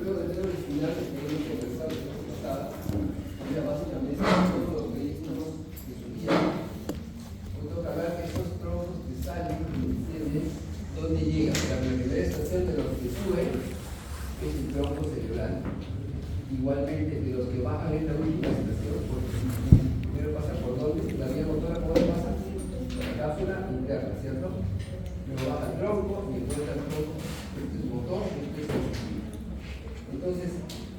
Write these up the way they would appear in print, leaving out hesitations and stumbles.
luego del dedo original que hemos conversado en la pasada, ya básicamente todos los vehículos que subían. Hoy toca hablar de estos troncos que salen y descienden, dónde llegan. La primera estación de los que suben es el tronco cerebral. Igualmente de los que bajan es la última estación, porque primero pasa por donde la vía motora, ¿por dónde pasa? Por la cápsula interna, ¿cierto? Luego baja el tronco y encuentra el tronco, este es el motor, este es el sistema. Entonces,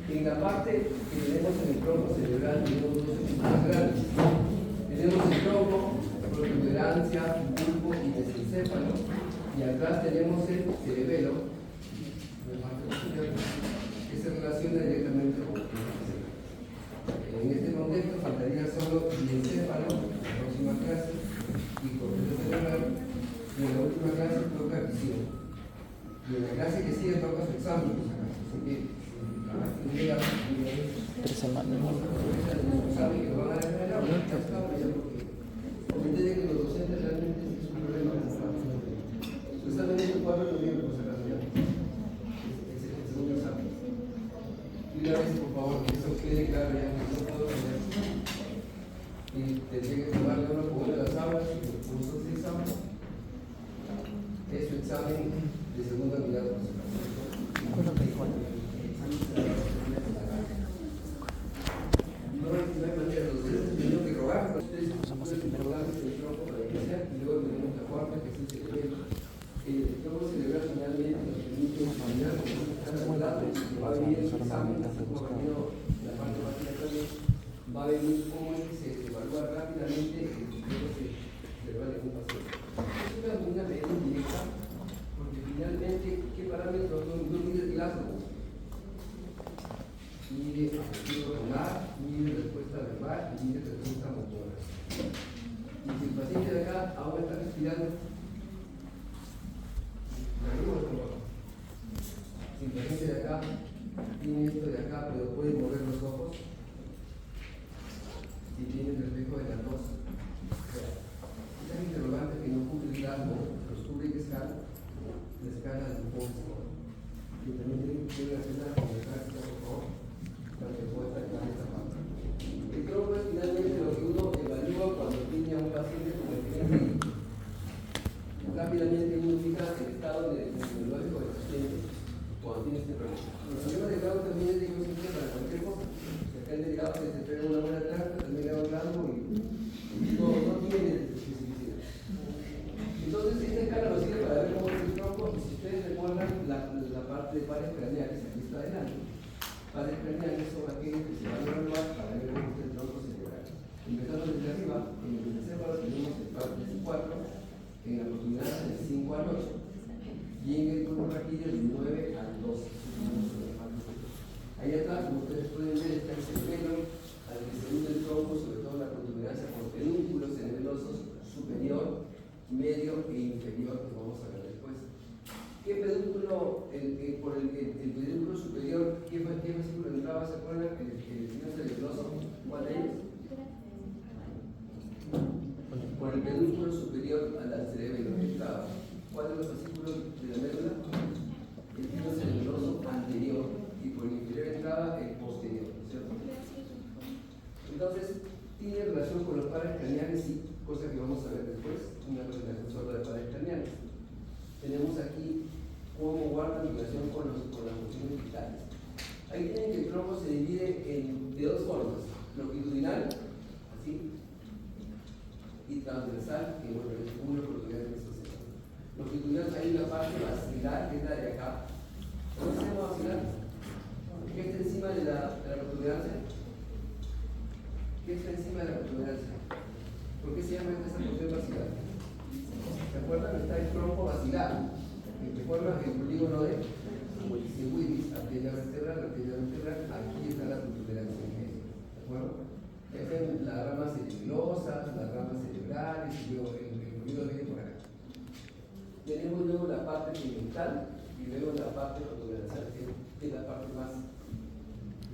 en la parte que tenemos en el tronco cerebral tenemos dos estructuras grandes. Tenemos el tronco, protuberancia, bulbo y mesencéfalo, y atrás tenemos el cerebelo, que se relaciona directamente con el cerebro. En este contexto faltaría solo el encéfalo, la próxima clase, y corteza cerebral, y en la última clase toca visión. Y en la clase que sigue toca su examen, así que llega 3 semanas. sabe que lo van a dejar comenté de que los docentes realmente es un problema. Justamente el 4 de noviembre, por si acaso ya. El segundo examen. Y una vez, por favor, que eso quede claro ya, que no puedo tener. Y tendría que tomarle una por una de las aulas, y los cursos de examen. Es su examen de segunda unidad, por si acaso. No hay manera, los docentes tienen que rogar, pero ustedes pueden rogar el tronco para iniciar, y luego tenemos la cuarta, que es el cerebelo. El tronco cerebral finalmente nos permite examinar cada dato, va a venir el examen, así como ha venido la parte básica también, va a venir cómo es que se evalúa rápidamente el tronco cerebral en un paciente. Es una medida indirecta, porque finalmente, ¿qué parámetros no mide el Glasgow? Mide afectivo ocular, mide respuesta verbal y mide respuesta motora. Y si el paciente de acá aún está respirando, si el paciente de acá tiene esto de acá, pero puede mover los ojos, si tiene el reflejo de la tos, esas interrogantes que no cubre el Glasgow, los cubre la escala del Pulse. Y también tiene que hacer una práctica, por favor, para que pueda tratar esta parte. El tronco es finalmente lo que uno evalúa cuando tiene a un paciente con el que rápidamente uno fija el estado neurológico del paciente cuando tiene este problema. Los problemas de grado también es digo siempre para cualquier cosa. Si acá el delegado se entrega una buena trampa, también le hago grado y no tiene especificidad. Entonces, esta escala nos sirve para ver cómo es el tronco, y si ustedes recuerdan la parte de pares craneales, aquí está adelante. Pares craneales son aquellos que se van a evaluar para ver cómo es el tronco cerebral. Empezando desde arriba, en el encéfalo tenemos el par 3 y 4, en la protuberancia del 5 al 8, y en el grupo raquídeo del 9 al 12. Ahí atrás, como ustedes pueden ver, está el cerebelo, al que se une el tronco, sobre todo la protuberancia por pedúnculos cerebelosos superior, medio e inferior, que vamos a ver después. ¿Qué pedúnculo, por el pedúnculo superior, qué fascículo entraba? ¿Se acuerdan? El tejido cerebeloso, ¿cuál de ellos? Por el pedúnculo superior al cerebelo entraba. ¿Cuál de los fascículos de la médula? El tejido cerebeloso anterior, y por el inferior entraba el posterior, ¿cierto? Entonces, tiene relación con los pares craneales, sí, cosa que vamos a ver después, una relación solo de pares craneales. Tenemos aquí cómo guardan relación con las funciones vitales. Ahí tienen que el tronco se divide de dos formas, longitudinal, así, y transversal, que bueno, es uno protuberancia de esos sectores. Longitudinal hay una parte basilar, que es la de acá. ¿Cómo se llama basilar? ¿Qué está encima de la protuberancia? ¿Qué está encima de la protuberancia? ¿Por qué se llama esta porción basilar? ¿Se acuerdan? Está el tronco basilar, el que forma el polígono de Willis, arteria vertebral, aquí está la protuberancia, ¿de acuerdo? Esta es la rama cerebelosa, las ramas cerebrales, y luego el fluido viene por acá. Tenemos luego la parte segmental y luego la parte protuberancial, que es la parte más,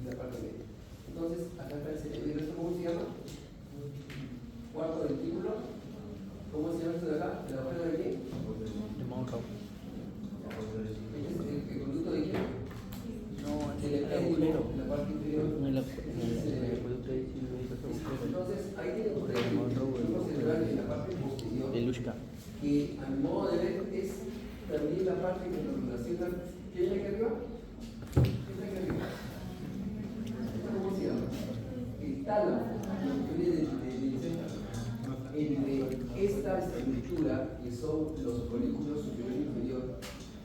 la parte media. Entonces, acá está el cerebelo. ¿Esto cómo se llama? Cuarto ventículo. ¿Cómo se llama esto de acá? ¿El agujero de quién? De Monroe. ¿El conducto de quién? No, el epéndilo en la parte inferior. Entonces, ahí tiene un tronco cerebral en la parte posterior, que a mi modo de ver es también la parte que nos relaciona. ¿Qué hay aquí arriba? ¿Qué está aquí arriba? ¿Esta cómo se llama? El tálamo, que viene del encéfalo. Entre esta estructura, que son los folículos superior e inferior,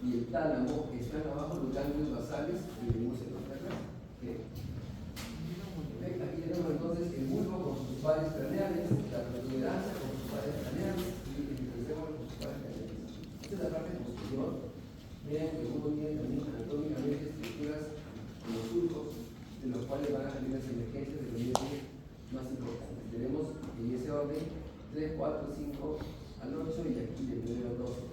y el tálamo, están abajo los ganglios basales que venimos en nuestra clase. Aquí tenemos entonces el bulbo con sus pares craneales, la protuberancia con sus pares craneales y el encéfalo con sus pares craneales. Esta es la parte posterior. Vean que uno tiene también anatómicamente estructuras como surcos, de los cuales van a salir las emergencias de los dientes más importantes. Tenemos en ese orden 3, 4, 5 al 8 y aquí del 9 al 12.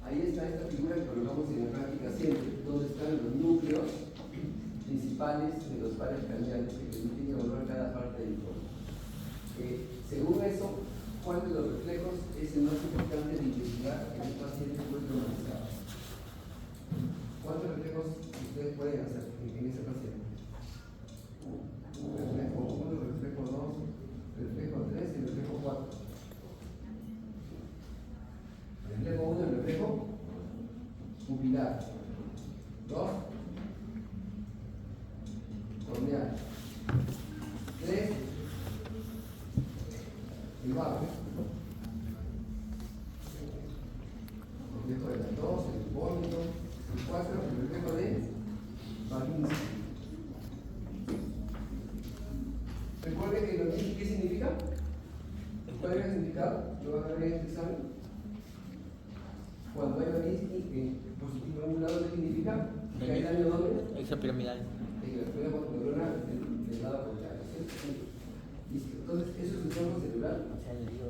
Ahí está esta figura que colocamos en la práctica siempre, donde están los núcleos principales de los pares craneales que permiten evaluar cada parte del cuerpo. Según eso, ¿cuál de los reflejos es el más importante de investigar en el paciente humanizado? ¿Cuántos reflejos ustedes pueden hacer en ese paciente? Reflejo 1, reflejo 2, reflejo 3 y reflejo 4. Reflejo 1, el reflejo pupilar. 2, corneal. 3, el vago. El reflejo de la tos, el vómito. El 4, el reflejo de vagina. Recuerden que lo mismo, ¿qué significa? ¿Cuál es el significado? Lo van a ver en este examen. Cuando hay vaginismo positivo en un lado, ¿qué significa? Que hay daño doble. Extrapiramidal. En la escuela neurona del lado contrario, ¿sí? Listo. Entonces, eso es el tronco cerebral.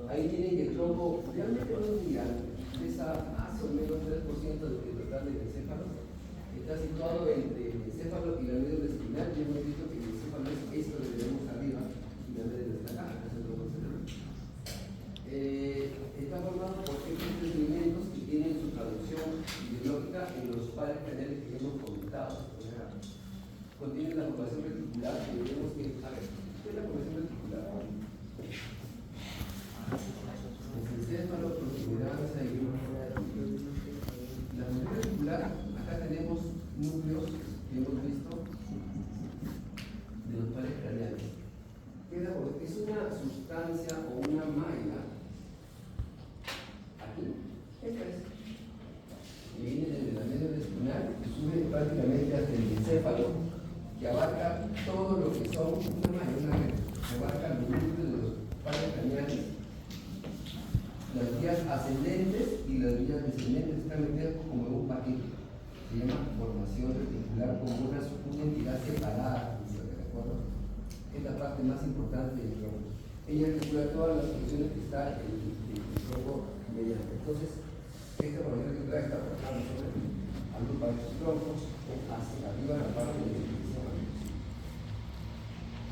Ahí tienen que el tronco realmente no es muy grande, pesa más o menos 3% del total del encéfalo. Está situado entre el encéfalo y la médula espinal. Ya hemos visto que el encéfalo es esto que tenemos arriba y la médula está acá, acá es el tronco cerebral. Está formado por estos elementos que tienen su traducción biológica en los pares craneales que hemos comentado. O sea, contienen la formación reticular que vemos que. A ver, ¿qué es la formación reticular? El encéfalo, protuberancia y la formación reticular, acá tenemos núcleos que hemos visto de los pares craneales. Es una sustancia o una malla, aquí, esta es, que viene desde la médula espinal y sube prácticamente hasta el encéfalo, que abarca todo lo que son una malla, una red, que abarca los núcleos de los pares craneales, las vías ascendentes y las vías descendentes están metidas como en un paquete. Se llama formación reticular como una entidad separada, ¿de acuerdo? Es la parte más importante del tronco. Ella articula todas las funciones que está en el tronco mediante. Entonces, esta formación reticular está formada sobre agrupa estos troncos hacia arriba en la parte de la definición.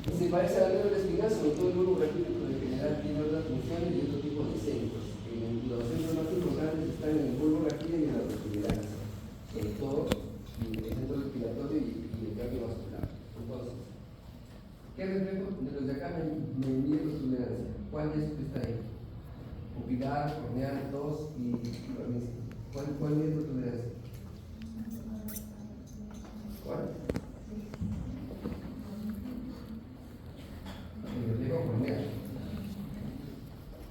Se parece a la médula espinal, sobre todo el bulbo raquídeo, pero en general tiene otras funciones y otro tipo de centros. Los centros más importantes están en el bulbo raquídeo y en la protuberancia, sobre todo en el centro respiratorio y el cardiovascular. Entonces, ¿qué reflejo? De los de acá me mide protuberancia. ¿Cuál de estos está ahí? Pupilar, corneal, tos y vaginismo. ¿Cuál mide protuberancia? ¿Cuál? El reflejo corneal.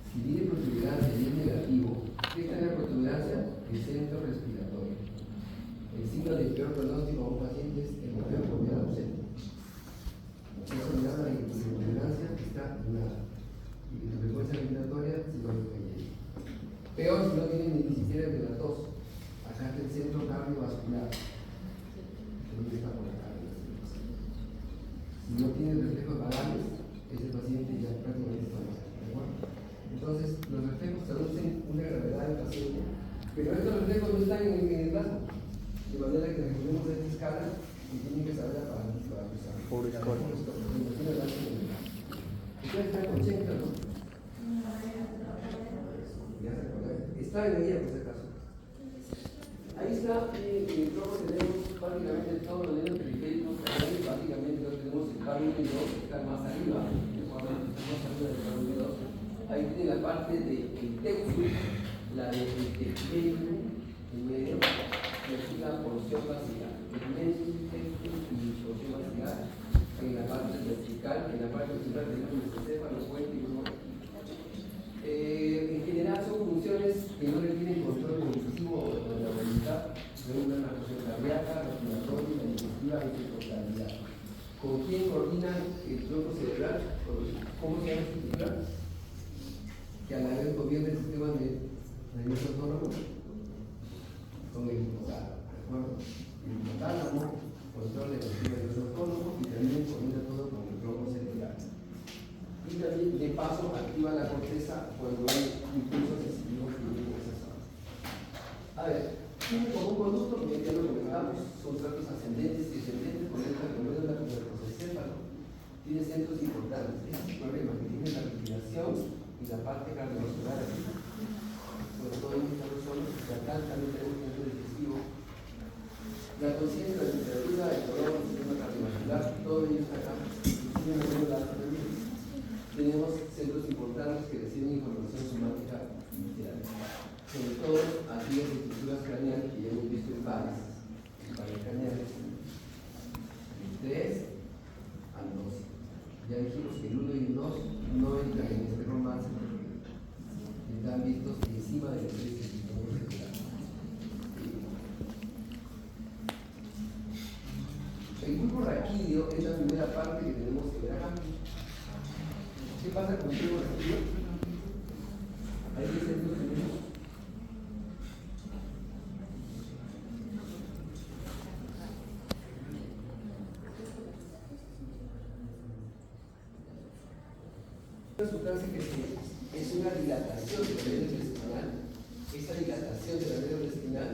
Si mide protuberancia y es negativo, ¿qué está en la protuberancia? El centro respiratorio. El signo de peor pronóstico a un paciente es el bloqueo corneal ausente. Eso se llama la protuberancia que está nada. Y la frecuencia respiratoria se lo requiere. Peor si no tiene ni siquiera el de la tos. Acá está el centro cardiovascular. ¿Dónde está por acá? Si no tiene reflejos vagales, ese paciente ya prácticamente está muerto. ¿De acuerdo? Entonces, los reflejos traducen una gravedad del paciente, pero estos reflejos no están en el brazo, de manera que recurrimos a esta escala y tienen que saber para usar. Ustedes están conscientes, ¿no? Ya se acordaron. Está en ella, por si acaso. Ahí está, en el tronco tenemos prácticamente todo el anillo periférico par 1 y 2 están más arriba, del par 1 y 2. Ahí tiene la parte del texto, la del medio, en medio, y aquí la porción básica. El medio, texto y porción básica en la parte vertical, en la parte vertical tenemos nuestro céfalo, puente y uno aquí. En general son funciones que no requieren control cognitivo de la voluntad, regulan la función cardíaca, respiratoria, digestiva y de totalidad. ¿Con quién coordinan el tronco cerebral? ¿Cómo se llama este titular? Que a la vez gobierna el sistema nervioso autónomo con el hipotálamo, ¿de acuerdo? El hipotálamo controla el sistema nervioso autónomo y también coordina todo con el tronco cerebral. Y también, de paso, activa la corteza cuando hay impulsos sensitivos que vienen en esa zona. A ver, tiene como un conducto, que ya lo comentamos, son tractos ascendentes y descendentes, conectan con el procescéfalo. Tiene centros importantes, este problema que tiene la respiración y la parte cardiovascular aquí. Sobre todo en esta zona, que acá también tenemos un centro digestivo. La conciencia, la temperatura, el color, el sistema cardiovascular, todo ello está acá. Tenemos centros importantes que reciben información somática inicial. Sobre todo aquellas estructuras craneales que ya hemos visto en pares craneales. 3 al 12. Ya dijimos que el 1 y el 2 no entran en este romance porque están vistos encima de los 3 estructuras celulares. El bulbo raquídeo es la primera parte que tenemos que ver acá. ¿Qué pasa con el bulbo raquídeo? Ahí dice el tenemos. Una sustancia que es una dilatación de la médula espinal. Esa dilatación de la médula espinal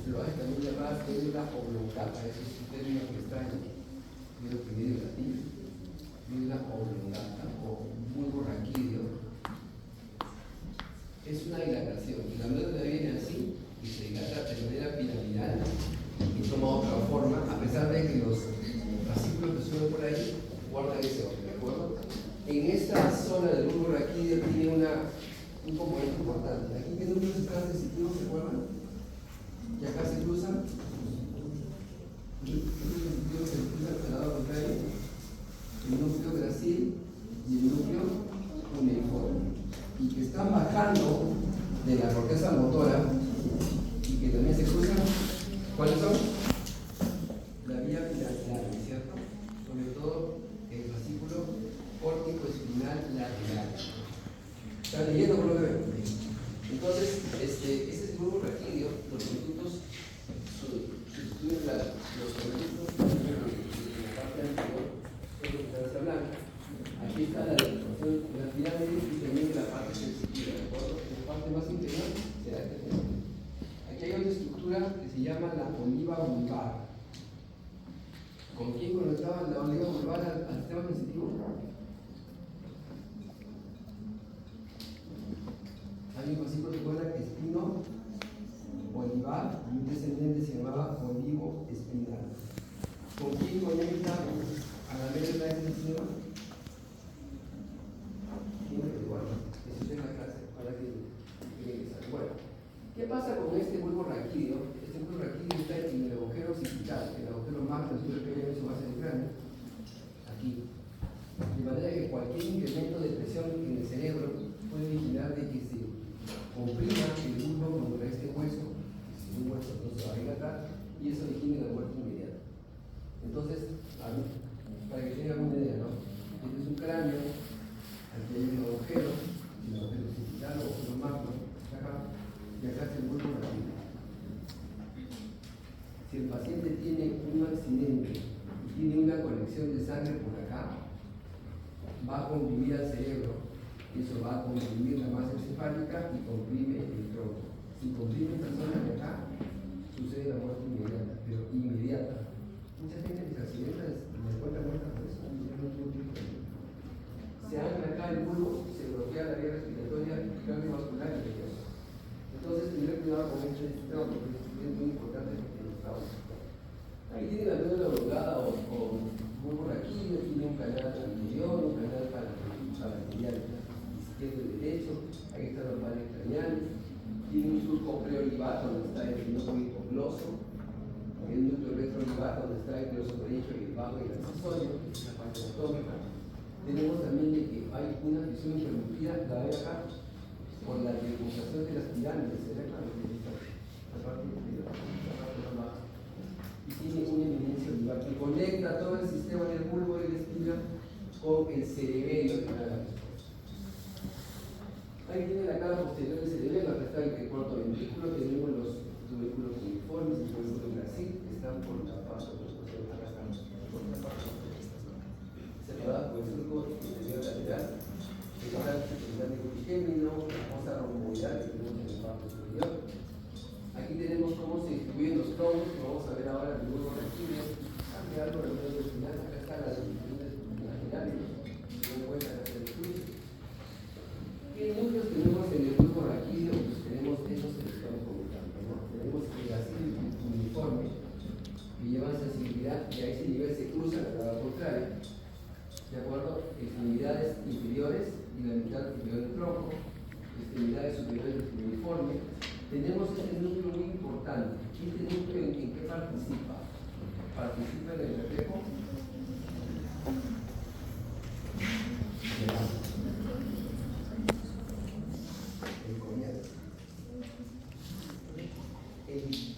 lo hace también llamar médula oblongata. Eso es un término que extraño, creo que viene en latín. Médula oblongata o bulbo raquídeo. Es una dilatación. La médula viene así y se dilata de manera piramidal y toma otra forma, a pesar de que los fascículos que suben por ahí guardan ese orden, ¿de acuerdo? En esta zona del bulbo raquídeo tiene un componente importante. Aquí que núcleos están sensitivos, ¿se acuerdan? Y acá se cruzan. Y los sensitivos se cruzan al lado contrario. El núcleo gracil y el núcleo cuneiforme. Y que están bajando de la corteza motora y que también se cruzan. ¿Cuáles son? La vía piramidal, ¿cierto? Sobre todo el fascículo córtico espinal lateral. ¿Están leyendo por lo que ven? Entonces, ese es el bulbo raquídeo. Los conductos sustituyen los conductos de la parte anterior, es lo que está hablando. Aquí está la deformación de la pirámide y también de la parte sensitiva, ¿de acuerdo? La parte más interior será esta. Aquí hay otra estructura que se llama la oliva vulvar. ¿Con quién conectaba la oliva vulvar al sistema sensitivo? Hay un fascículo que recuerda espino olivar y un descendente se llamaba olivo espinal. ¿Con quién conecta a la médula de este sistema? Bueno, eso es en la clase para que ingresar. Bueno, ¿qué pasa con este bulbo raquídeo? Este bulbo raquídeo está en el agujero occipital, el agujero más grande que hay en su base del cráneo, aquí. De manera que cualquier incremento de presión en el cerebro puede originar de que se comprima el bulbo contra este hueso, si un hueso no se va a dilatar, y eso origina la muerte inmediata. Entonces, para que tengan una idea, ¿no? Este es un cráneo, aquí hay un agujero occipital o agujero magno, acá, y acá es el bulbo raquídeo. Si el paciente tiene un accidente y tiene una conexión de sangre por acá, va a comprimir al cerebro. Eso va a comprimir la masa encefálica y comprime el tronco. Si comprime esta zona de acá, sucede la muerte inmediata, pero inmediata. Mucha gente que se accidenta les encuentra muerta por eso. Se ancla acá el bulbo, se bloquea la vía respiratoria, cardiovascular y nerviosa. Entonces, tener cuidado con este sistema porque es muy importante en los traumas. Ahí tiene la médula oblongada o bulbo raquídeo, tiene un donde está el glioso derecho y el bajo y el accesorio, que es la parte anatómica. Tenemos también de que hay una fisión interrumpida, la de acá, por la delimitación de las pirámides, ¿se ve claro? La parte inferior, la parte más baja. Y tiene una eminencia oblivar que conecta todo el sistema del bulbo de la espina con el cerebelo de la. Ahí tiene la cara posterior del cerebelo, acá está el cuarto ventrículo, tenemos los tubérculos uniformes, el tubérculo en Brasil, que están por la parte separada por el surco interior lateral, está el extremidad de Gemino, la famosa romboidal que tenemos en el parte superior. Aquí tenemos cómo se distribuyen los troncos, que vamos a ver ahora en el nuevo requillo. Cambia algo en el medio final, acá están las distribuciones laterales, se dan cuenta acá está el cruce. ¿Qué núcleos tenemos en el grupo raquídeo? Pues tenemos esos que les estamos comentando, ¿no? Tenemos el asilo uniforme, que llevan sensibilidad y a ese nivel se cruza la cava contraria, ¿de acuerdo? Extremidades inferiores y la mitad inferior del tronco, extremidades superiores del uniforme. Tenemos este núcleo muy importante. ¿Este núcleo en qué participa? ¿Participa en el reflejo?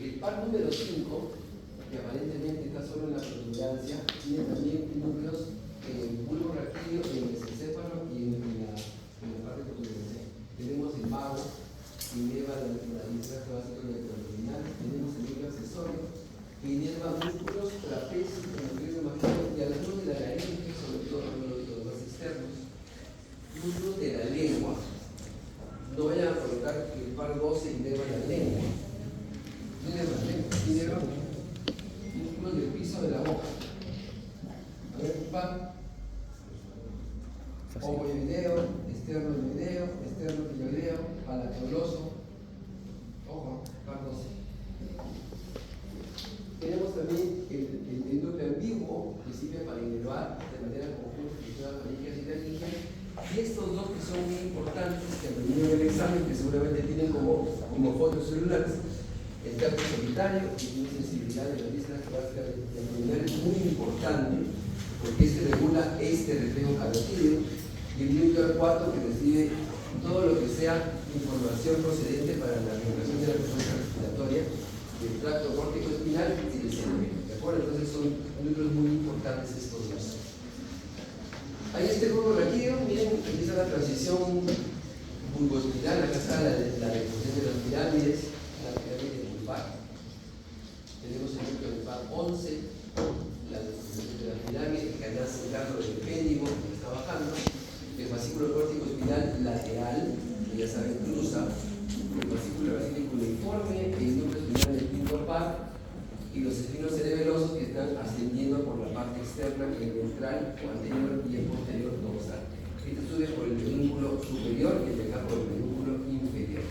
El par número 5, que aparentemente está solo en la protuberancia, tiene también núcleos en el bulbo raquídeo, en el mesencéfalo y en la parte protuberancial. Tenemos el mago, que inerva la disgrafia básica y el abdominal. Tenemos el núcleo accesorio, que inerva músculos trapecios, y a las de la laringe, sobre todo los más externos. Músculos de la lengua. No vayan a colocar que el par 12 inerva la lengua. Inerva músculos del piso de la boca. A ver, par. Ovoideo, externo tiroideo, palatoloso. Ojo, par 12. Tenemos también el núcleo ambiguo, que sirve para inervar de manera conjunta las faringes y laringe. Y estos dos que son muy importantes, que aprendieron en el examen, que seguramente tienen como fotos celulares, el tracto solitario, que tiene sensibilidad de la vista básica de abdominal, es muy importante, porque este regula este reflejo carotídeo, y el núcleo 4 que recibe todo lo que sea información procedente para la regulación de la respuesta respiratoria del tracto córtico espinal y del cerebelo. ¿De acuerdo? Entonces son núcleos muy importantes estos dos. Ahí este bulbo raquídeo, miren, empieza la transición bulboespinal, acá está la reposición de las pirámides, la pirámide vulvar. Tenemos el núcleo del par 11, la reposición de la pirámide, el canal central del péndigo, que está bajando, el fascículo córtico espinal lateral, que ya saben, cruza, el fascículo basílico uniforme, el núcleo espinal del quinto par, y los espinos cerebelosos que están ascendiendo por la parte externa, el ventral o anterior y el posterior dorsal. Este sube por el pedúnculo superior y el de acá por el pedúnculo inferior.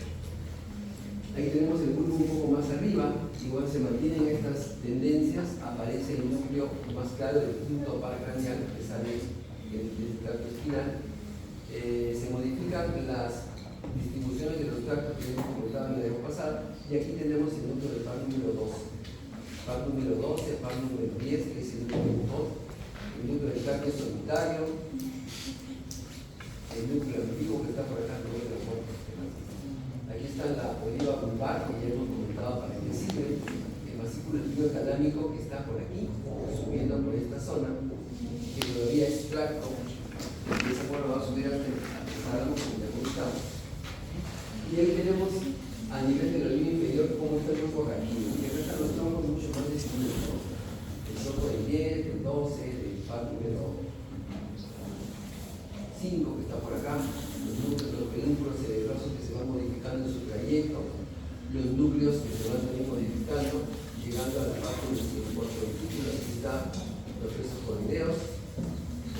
Ahí tenemos el bulbo un poco más arriba, igual se mantienen estas tendencias, aparece el núcleo más claro del quinto par craneal que sale del tracto espinal. Se modifican las distribuciones de los tractos que hemos comentado en la vez pasada, y aquí tenemos el núcleo del par número 12. Par número 12, par número 10, que es el núcleo 2, el núcleo del tracto solitario, el núcleo ambiguo que está por acá, aquí está la oliva vulvar, que ya hemos comentado para qué sirve, el fascículo talámico que está por aquí, subiendo por esta zona, que todavía es tracto, y de esa forma va a subir hasta el tálamo, como ya comentamos. Y ahí tenemos a nivel de la línea inferior cómo está el grupo raquídeo. Y acá están los troncos mucho más distintos. El tronco del 10, del 12, del par número 5 que está por acá, los núcleos, los pedúnculos cerebrosos que se van modificando en su trayecto, los núcleos que se van también modificando, llegando a la parte del cuarto ventrículo. Aquí están los restos coroideos,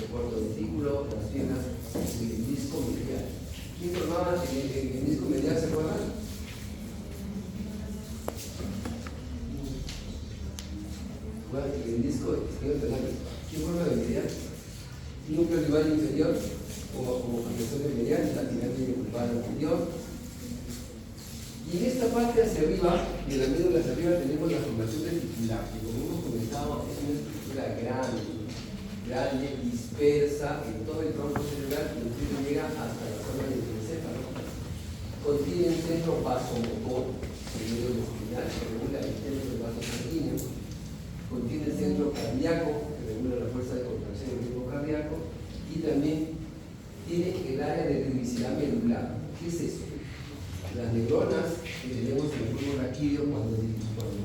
el cuarto ventrículo, las piernas y el disco medial. ¿Quién formaba el disco medial? ¿Se acuerdan? El disco izquierdo talámico. ¿Quién forma el medial? Núcleo rival inferior, como accesorio medial, la pirámide vulvar anterior. Y Y en esta parte hacia arriba, de la médula hacia arriba, tenemos la formación reticular, que como hemos comentado es una estructura grande, dispersa en todo el tronco cerebral, que incluso llega hasta la zona del encéfalo. Contiene un centro vasomotor, el medio espinal, que regula el centro del vaso sanguíneo. Contiene el centro cardíaco, que regula la fuerza de contracción del ritmo cardíaco. Y también tiene el área de ritmicidad medular. ¿Qué es eso? Las neuronas que tenemos en el bulbo raquídeo cuando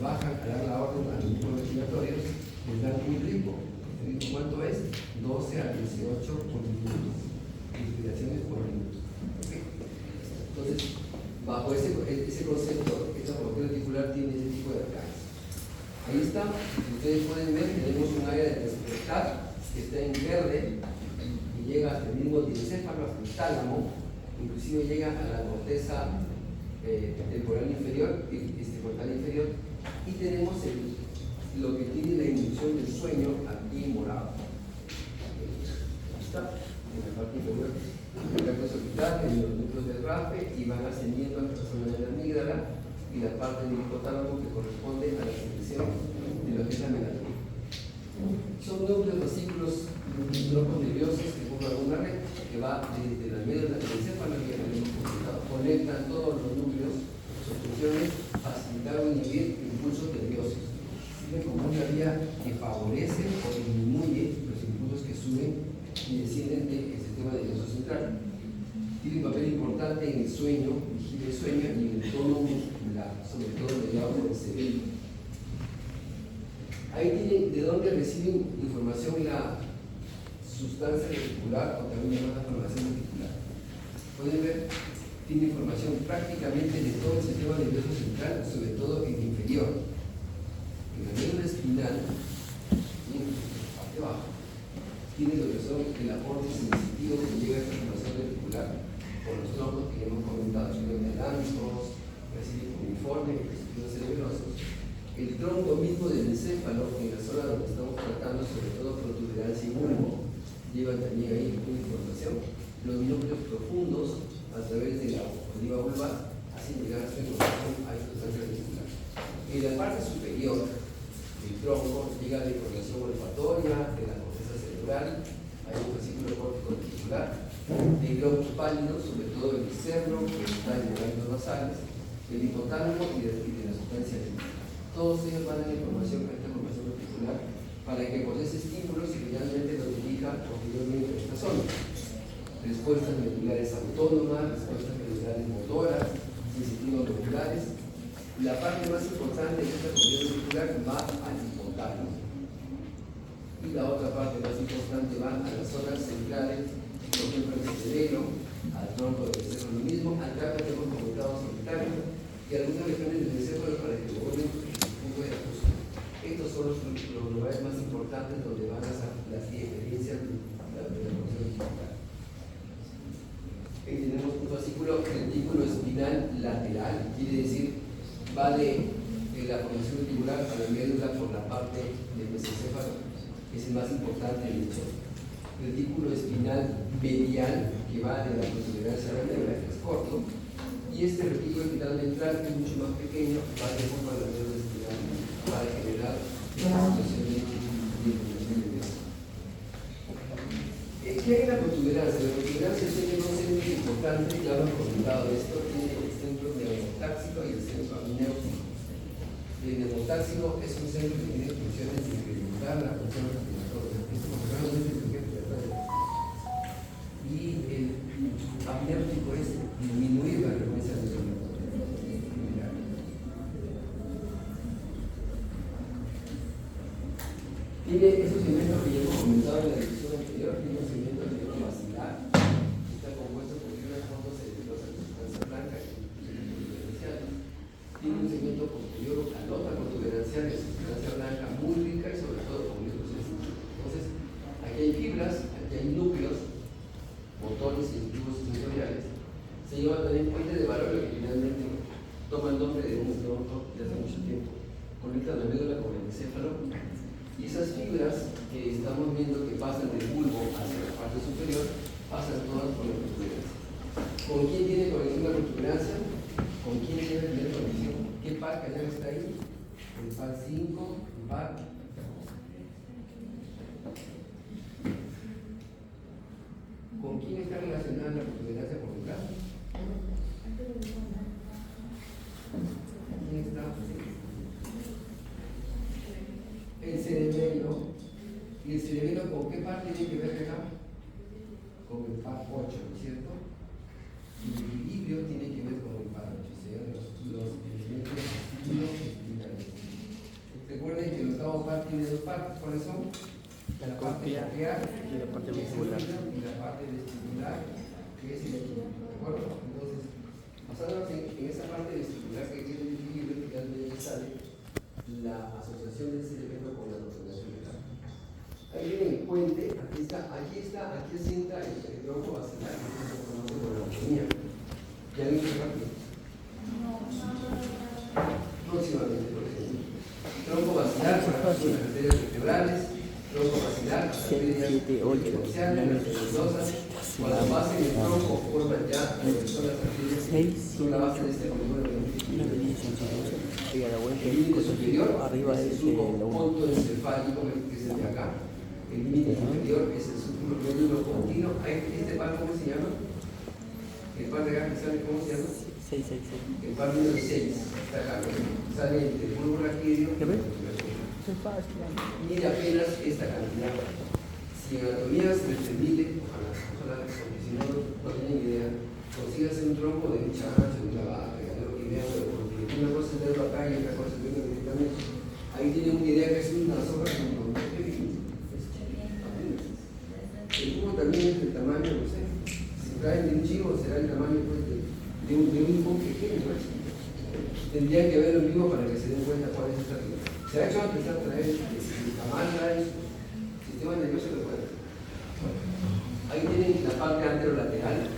bajan a dar la orden a los músculos respiratorios, les dan un ritmo. ¿El ritmo cuánto es? 12 a 18 por minuto. Respiraciones por minuto. ¿Okay? Entonces, bajo ese concepto, esta formación reticular tiene ese tipo de alcance. Ahí está. Ustedes pueden ver, tenemos un área de despertar que está en verde y llega hasta el mismo diencéfalo, hasta el tálamo, inclusive llega a la corteza temporal inferior, frontal inferior, y tenemos lo que tiene la inducción del sueño aquí en morado. Aquí está, en la parte inferior, el recto orbital, en los núcleos del RAFE, y van ascendiendo hasta la zona de la amígdala y la parte del hipotálamo que corresponde a la secreción de lo que es la melatonina. Son núcleos vasículos troncos nerviosos que forman una red que va desde la médula del encéfalo, que ya hemos comentado, conectan todos los núcleos. Su función es facilitar o inhibir impulsos nerviosos. Sirve como una vía que favorece o disminuye los impulsos que suben y descienden del sistema nervioso central. Tiene un papel importante en el sueño, vigilia el sueño y en el tono muscular, sobre todo mediado por el cerebro. Ahí tienen de dónde reciben información la sustancia reticular, o también llamada formación reticular. Pueden ver, tiene información prácticamente de todo el sistema nervioso central, sobre todo en el inferior. En la médula espinal, en la parte baja, tiene lo que son el aporte sensitivo que llega a esta formación reticular por los troncos que ya hemos comentado, melánicos, reciben uniforme, residuos cerebrosos. El tronco mismo del encéfalo, en la zona donde estamos tratando, sobre todo protuberancia y bulbo, llevan también ahí una información. Los núcleos profundos, a través de la oliva vulvar, hacen llegar a su información a esta sustancia reticular. En la parte superior del tronco llega la información olfatoria, de la corteza cerebral, hay un fascículo córtico reticular, de globos pálidos, sobre todo el externo, que está en los ganglios basales, el hipotálamo y de la sustancia reticular. Todos ellos van a la información a esta formación reticular para que procese estímulos y finalmente lo dirija posteriormente a esta zona. Respuestas medulares autónomas, respuestas medulares motoras, sensitivos medulares. La parte más importante de esta formación reticular va al hipotálamo. Y la otra parte más importante va a las zonas centrales, por ejemplo al cerebelo, al tronco del encéfalo mismo, al tracto que hemos comentado solitario y algunas regiones del encéfalo para que lo vuelvan punto de ajuste. Estos son los lugares más importantes donde van a las experiencias de la formación reticular. Ahí tenemos un fascículo retículo espinal lateral, quiere decir, va de la formación reticular a la médula por la parte del mesencéfalo, que es el más importante de hecho. Retículo espinal medial, que va de la protuberancia a la médula, que es corto, y este retículo espinal ventral, que es mucho más pequeño, va de forma a la médula espinal para generar la situación de inflamación nerviosa. ¿Qué hay en la protuberancia? La protuberancia tiene dos centros importantes, ya lo hemos comentado esto, tiene el centro neurotáxico y el centro amniótico. El neurotáxico es un centro que tiene funciones de incrementar la función respiratoria, y el amniótico es disminuir la frecuencia respiratoria. Tiene esos segmentos que ya hemos comentado en la discusión anterior, tiene un segmento neurovacilar, que está compuesto por fibras fotocelulosas de sustancia blanca y protuberancial. Tiene un segmento posterior o calota protuberancial de sustancia blanca muy rica y sobre todo con glúcidos. Entonces, aquí hay fibras, aquí hay núcleos, motores sensitivos y sensoriales. Se llama también puente de Barolo, que finalmente toma el nombre de un tronco de hace mucho tiempo. Conecta la médula con el encéfalo. Y esas fibras que estamos viendo que pasan del bulbo hacia la parte superior, pasan todas por la protuberancia. ¿Con quién tiene conexión la protuberancia? Con ¿Con quién debe tener conexión? ¿Qué par canal está ahí? El par 5, el par. ¿Con quién está relacionada la protuberancia portal? ¿Quién está? El cerebelo. ¿Y el cerebelo con qué parte tiene que ver acá? Con el par 8, ¿no es cierto? Y el equilibrio tiene que ver con el par 8, ¿sí? Los elementos espirales. Recuerden que el octavo par tiene dos partes, ¿cuáles son? La parte coclear y la parte que es el vestibular. oído, y la parte vestibular, que es el equilibrio, ¿de acuerdo? Entonces, basándonos en esa parte vestibular que es el equilibrio, finalmente sale la asociación del cerebelo con la protuberancia ocular. Ahí viene el puente, aquí asienta el tronco vacilar, que se conoce como la anatomía. ¿Ya lo hice rápido? Próximamente, por ejemplo. Tronco vacilar, para las arterias vertebrales, tronco vacilar, las arterias intercosciales, las nerviosas. Cuando pasen el tronco, forman ya lo que son las arterias, son la base de este polígono. Y a la vuelta El límite superior arriba es el es surco el ponto encefálico, que es el de acá. El límite inferior es el surco médulo continuo. ¿Este par cómo se llama? El par de acá que sale, ¿cómo se llama? 6. El par número 6. Está acá. Sale el bulbo raquídeo. ¿Ya ves? Mide apenas esta cantidad. Si en anatomía se les permite, ojalá, porque si no, no tienen idea, consíganse un tronco de un chancho, de una vaca, de lo que vean, porque una cosa es verlo acá y otra cosa es verlo directamente. Ahí tienen una idea que es una soja con el cubo también es del tamaño, no sé, si traen de un chivo será el tamaño pues, de un cubo pequeño, ¿no? Tendrían que verlo en vivo para que se den cuenta cuál es esta figura. Se ha hecho antes a traer el tamaño, el sistema nervioso lo puede. Ahí tienen la parte anterolateral,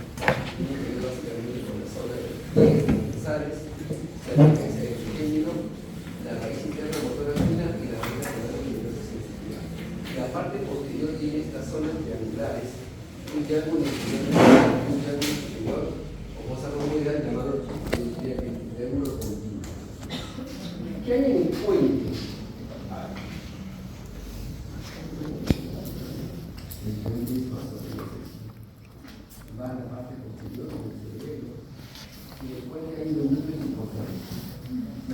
tiene que ver básicamente con la zona de transversales, la frecuencia del trigémino, la raíz interna motora fina y la raíz nerviosa sensitiva. La parte posterior tiene estas zonas triangulares, un triángulo superior, o cosa comodidad llamado triángulo continuo. ¿Qué hay en el puente? El puente es más o menos va a la parte posterior del cerebro y el puente hay unos números importantes.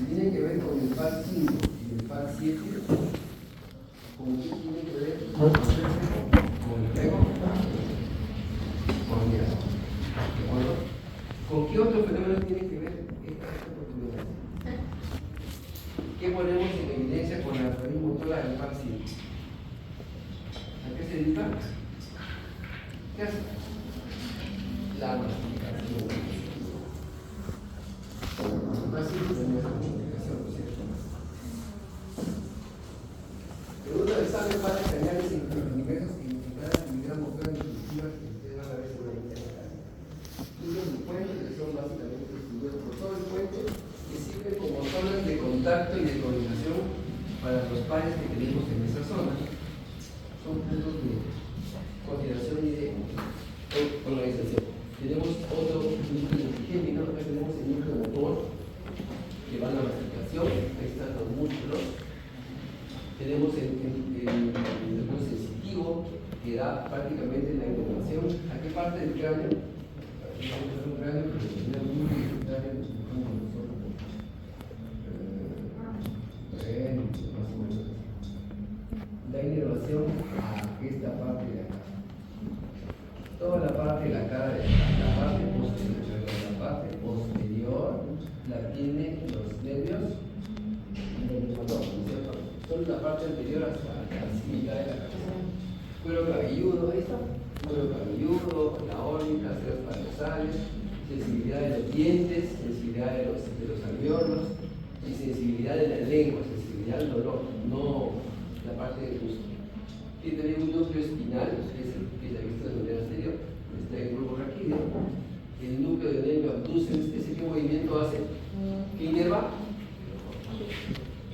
Tiene que ver con el par 5 y el par 7. ¿Con qué tiene que ver? Con el pego, con el ¿de acuerdo? ¿Con qué otro fenómeno tiene que ver esta oportunidad? ¿Qué ponemos en evidencia con la raíz motora del par 5? ¿A qué se dedica? ¿Qué hace? La masticación. Más simple es la masticación, ¿no es cierto? Pero uno sabe cuáles señales en diversos cada actividad motora intuitiva que ustedes van a ver seguramente en la clase. Estudios del puente, que son básicamente estudios por todo el puente, que sirven como zonas de contacto y de coordinación para los pares que tenemos en esa zona. Son puntos de coordinación y de organización. Tenemos otro núcleo trigémino, acá tenemos el núcleo motor, que va a la masticación, ahí están los músculos. Tenemos el núcleo sensitivo, que da prácticamente la información. ¿A qué parte del cráneo? Un cráneo que tiene un núcleo cráneo como nosotros. Más o menos. Da inervación a esta parte de acá. Toda la parte de la cara de la parte posterior la tienen los nervios motor, ¿no es cierto? Solo la parte anterior hasta la mitad de la cabeza. Cuero cabelludo, ahí está. Cuero cabelludo, la órbita, ceros paranasales, sensibilidad de los dientes, sensibilidad de los alveolos y sensibilidad de la lengua, sensibilidad al dolor, no la parte del gusto. Tiene también un núcleo espinal, que es el que ya visto de manera anterior, está el bulbo raquídeo, el núcleo de nervio abducens, ese qué movimiento hace, ¿qué inerva?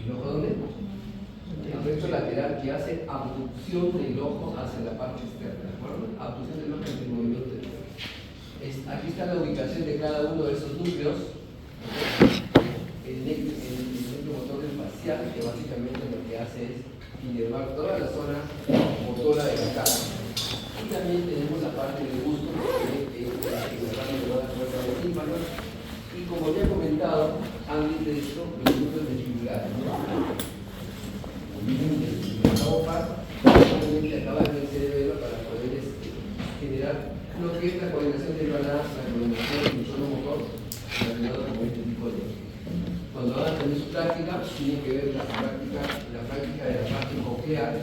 ¿El ojo dónde? El recto lateral que hace abducción del ojo hacia la parte externa, ¿de acuerdo? Abducción del ojo ante el movimiento del ojo. Aquí está la ubicación de cada uno de esos núcleos El núcleo motor del facial, que básicamente lo que hace es inervar toda la zona motora de la cara. Y también tenemos la parte del gusto, que es la que nos va a inervar la puerta del tímpano. Y como ya he comentado, antes de esto, los núcleos vestibulares. El octavo par, obviamente acaba en el cerebelo para poder generar lo que es la coordinación de la coordinación del solo motor relacionado con este tipo de. Cuando van a tener su práctica, tienen que ver la práctica de la parte coclear,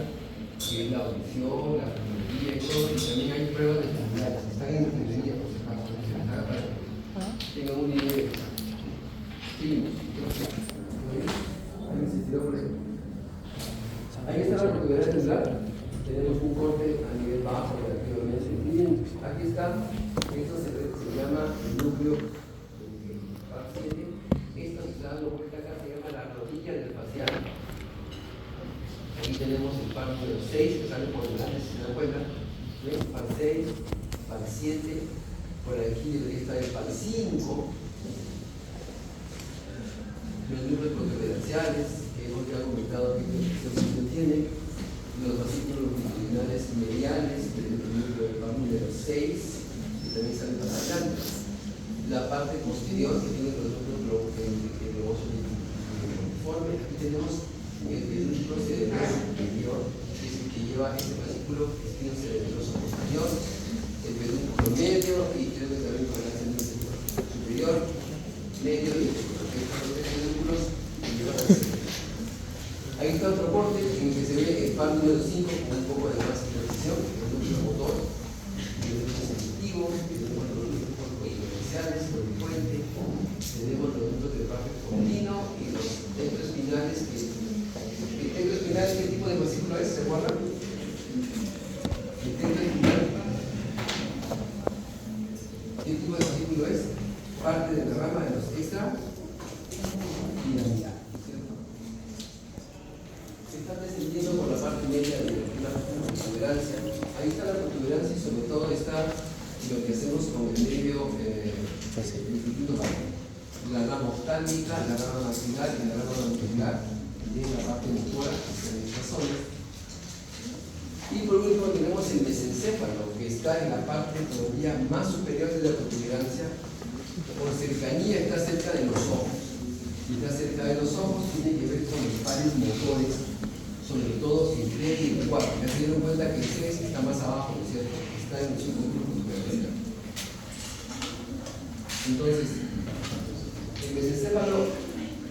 que es la audición, la fonología y todo, y también hay pruebas de estimulares. Están en ingeniería, por si acaso, se les haga para que tengan un nivel. Sí, hay necesidad por ahí. Ahí está la protuberancia cerebral. Tenemos un corte a nivel bajo, relativamente. Miren, aquí está. Esto se llama el núcleo facial. Esto se da vuelta acá, se llama la rodilla del facial. Aquí tenemos el par número 6 que sale por delante, si se dan cuenta. ¿Ven? Par 6, par 7. Por aquí debería estar el par 5. Los núcleos protuberanciales, que hemos ya comentado que se tiene, los vasículos longitudinales mediales, el núcleo del par número 6, que también sale para adelante. La parte posterior, que tiene los núcleos globosos uniformes. Aquí tenemos el núcleo cerebroso superior, que es el que lleva este vasículo espino cerebroso posterior, el pedúnculo medio, y creo que también con el superior, medio y ahí está otro corte en el que se ve el par número 5 con un poco de más precisión, el núcleo motor, el núcleo sensitivo, tenemos los núcleos comerciales, los de puente, tenemos los núcleos del parte cortino y los temploespinales. ¿El temploespinal qué tipo de vasículo es? ¿Se acuerdan? El temploespinal, ¿qué tipo de vasículo es? Parte de la rama de los extra piramidal. Se está descendiendo por la parte media de la protuberancia. Ahí está la protuberancia y sobre todo está lo que hacemos con el nervio instituto vagal. La rama oftálmica, la rama maxilar y la rama mandibular, y la parte motora en estas zonas. Y por último tenemos el mesencéfalo, que está en la parte todavía más superior de la protuberancia. Por cercanía está cerca de los ojos. Si está cerca de los ojos, tiene que ver con los pares motores, sobre todo el 3 y el 4. Ya se dieron cuenta que el 3 está más abajo, ¿no es cierto? Está en el subconjunto superior. Entonces, el mesencéfalo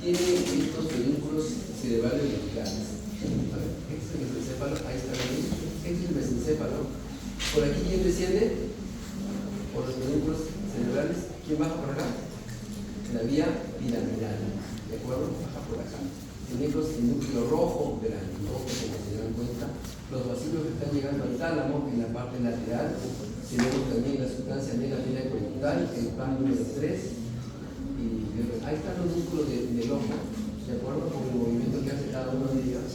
tiene estos pedúnculos cerebrales verticales. Este es el mesencéfalo, ahí está bien. Este es el mesencéfalo. Por aquí, ¿quién desciende? Por los pedúnculos cerebrales. ¿Quién baja por acá? La vía piramidal, ¿de acuerdo? Baja por acá. Tenemos el núcleo rojo del antídoto, como se dan cuenta. Los vasículos que están llegando al tálamo en la parte lateral. Tenemos también la sustancia negra coyuntal, el par número 3. Y ahí están los músculos del ojo, ¿de acuerdo? Con el movimiento que hace cada uno de ellos.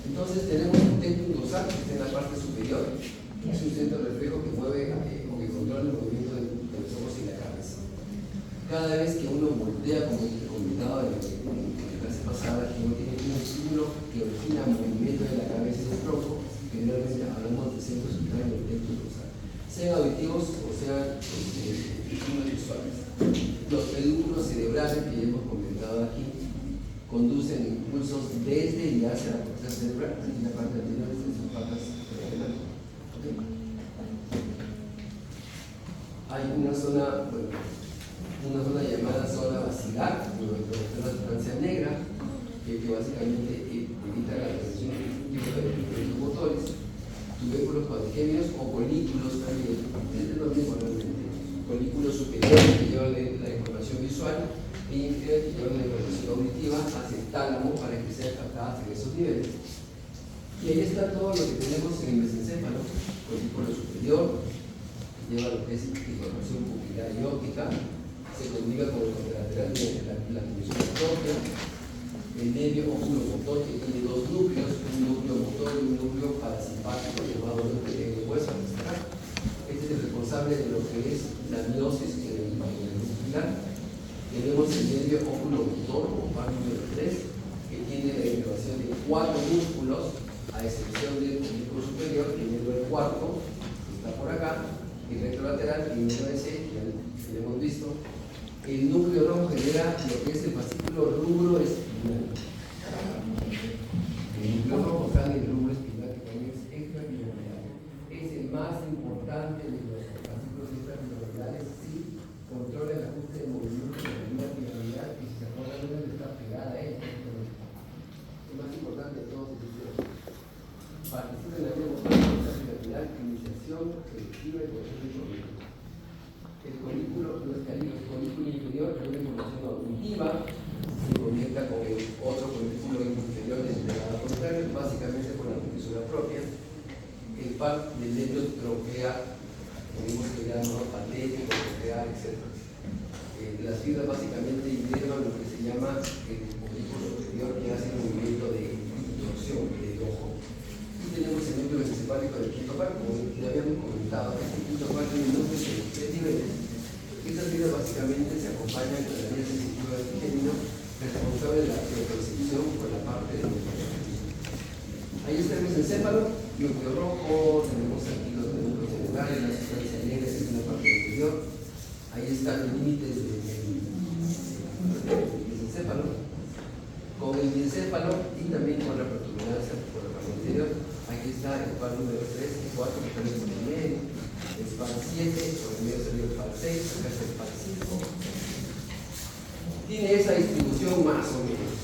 Entonces tenemos el templo dorsal, que está en la parte superior. Es un centro de reflejo que mueve o que controla el movimiento de los ojos y la cabeza. Cada vez que uno voltea, como he comentado en la clase pasada, que uno tiene un estímulo que origina movimiento de la cabeza y del tronco, generalmente hablamos de centro subcráneo y templo dorsal. Sean auditivos o sean estímulos visuales. Los pedúnculos cerebrales que ya hemos comentado aquí conducen impulsos desde y hacia la corteza cerebral, y la parte anterior de sus patas cerebrales. Hay una zona, una zona llamada zona basilar, donde está la sustancia negra, que básicamente evita la transmisión de los motores, tubérculos cuadrigémeos o colículos también, es lo mismo realmente, colículos superiores que llevan la información visual y inferiores que llevan la información auditiva hacia el tálamo para que sea captada hacia esos niveles. Y ahí está todo lo que tenemos en el mesencéfalo, colículo superior, que lleva lo que es información pupilar y óptica, se comunica con el contralateral de la función propia, el nervio oculomotor que tiene dos núcleos, un núcleo motor y un núcleo parasimpático llamado núcleo de hueso. Este es el responsable de lo que es la miosis que par número 3, que tiene la derivación de 4 músculos, a excepción del músculo superior, primero el cuarto, que está por acá, y el retrolateral, primero ese, ya lo hemos visto. El núcleo rojo genera lo que es el fascículo rubro espinal. El núcleo rojo está en el rubro espinal, que también es extrapiramidal. Es el más importante de los fascículos extrapiramidales, sí, controla el ajuste de movimiento de la línea piramidal, y si se acuerdan, una está pegada a él. El más importante de todos es el participa en la vía motora piramidal, iniciación efectiva y control de movimiento. El colículo no es calibre, el colículo inferior es una información auditiva, se conecta con el otro colículo inferior del lado contrario, básicamente por la fisura propia. El par del leño troquea, tenemos que llama patético, troquea, etc. Las fibras básicamente inervan lo que se llama el colículo superior, que hace el movimiento de distorsión del ojo. Y tenemos el núcleo encefálico del quinto par, como ya habíamos comentado. Este quinto par tiene núcleos de 3 niveles. Estas fibras básicamente se acompañan con la vía sensitiva del género, responsable de la percepción por la parte del mesoncéfalo. Ahí está el mesencéfalo, núcleo rojo, tenemos aquí los núcleos cerebrales, la sustancia negra es una parte inferior. Ahí están los límites del mesencéfalo. Con el diencéfalo y también con la protuberancia por la parte interior. Aquí está el par número 3 y 4 que están en el medio. El par 7, por el medio salió el par 6, acá está el par 5. Tiene esa distribución más o menos.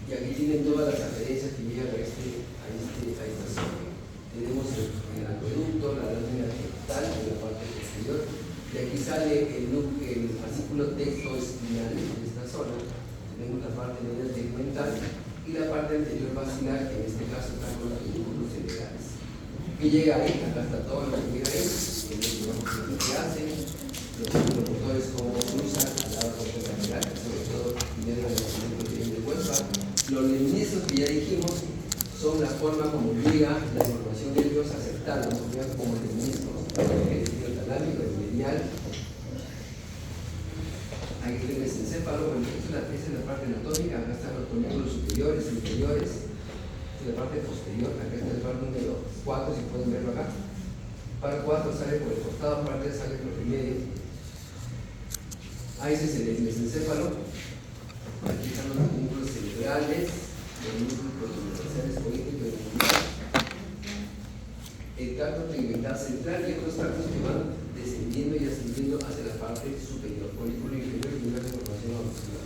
Y aquí tienen todas las referencias que llegan a esta zona. Tenemos el acueducto, la lámina rectal en la parte posterior. Y aquí sale el fascículo textoespinal de esta zona. Tenemos la parte media tegmental y la parte anterior basilar, que en este caso está con los músculos cerebrales. Que llega ahí, acá está todo lo que llega ahí, lo que hace, los músculos motores como cruzan al lado contralateral, que sobre todo generan el movimiento que viene de cuerpa. Los lemnisos que ya dijimos son la forma como llega la información nerviosa aceptada, como lemniscos, el talámico, el medial. Ahí está el mesencéfalo, bueno, esa es la parte anatómica, acá están los colículos superiores, inferiores, esta es la parte posterior, acá está el par número 4, si pueden verlo acá. Par 4 sale por el costado, par 3 sale por el medio. Ahí ese es el mesencéfalo, aquí están los núcleos cerebrales, los núcleos protoneurales políticos y mundiales. El tracto tegmental central y otros tractos que van descendiendo y ascendiendo hacia la parte superior, colículo inferior y una información auditiva.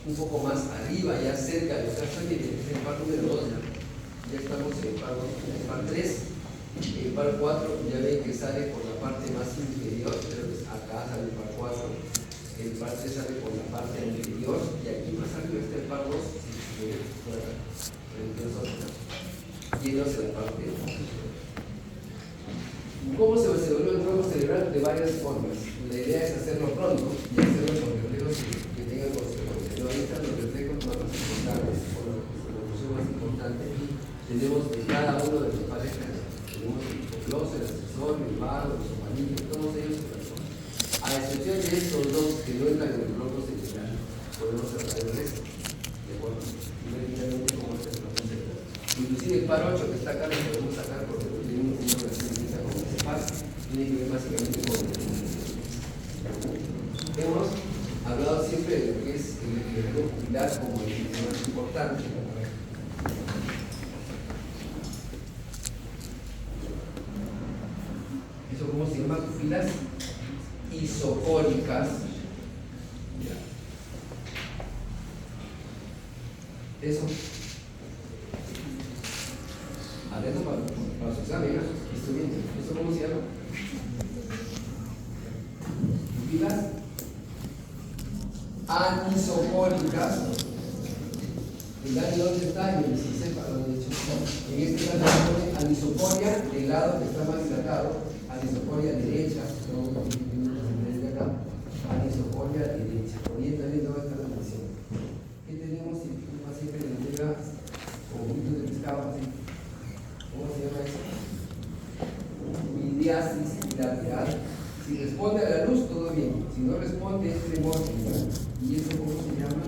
Un poco más arriba, ya cerca del tracto tegmental, es el par número 2, ya estamos en el par 3, el par 4, ya ven que sale por la parte más inferior, pero acá sale el par 4, el par 3 sale por la parte anterior, y aquí más arriba está el par 2, yéndose la parte ¿Cómo se vuelve el tronco cerebral? De varias formas. La idea es hacerlo pronto y hacerlo con reflejos que tengan consecuencias. Pero ahí están los reflejos más importantes, o la función más importante. Tenemos de cada uno de los parejas, tenemos el hipogloso, el asesor, el vago, el somalillo, todos ellos corazón. A excepción de estos dos que no entran en el tronco cerebral, podemos tratar el resto. De acuerdo, inmediatamente como este tronco cerebral. Inclusive el par 8 que está acá lo podemos sacar porque tiene una relación directa con ese par, tiene que ver básicamente con el hemos hablado siempre de lo que es el reloj pupilar como el más importante. Eso cómo se llama, pupilas isocónicas. Eso. Atento para su examen, ¿no? Esto bien. ¿Esto cómo se llama? Pupilas anisocónicas. ¿El daño dónde está? En el mesencéfalo, de hecho. En este caso se pone anisocoria del lado que está más dilatado, anisocoria derecha, anisocoria derecha. Poniendo también toda esta relación. ¿Qué tenemos si un paciente le llega conjunto de pescado así? ¿Cómo se llama eso? Midiasis bilateral. Si responde a la luz, todo bien. Si no responde, es tremor. ¿Y eso cómo se llama?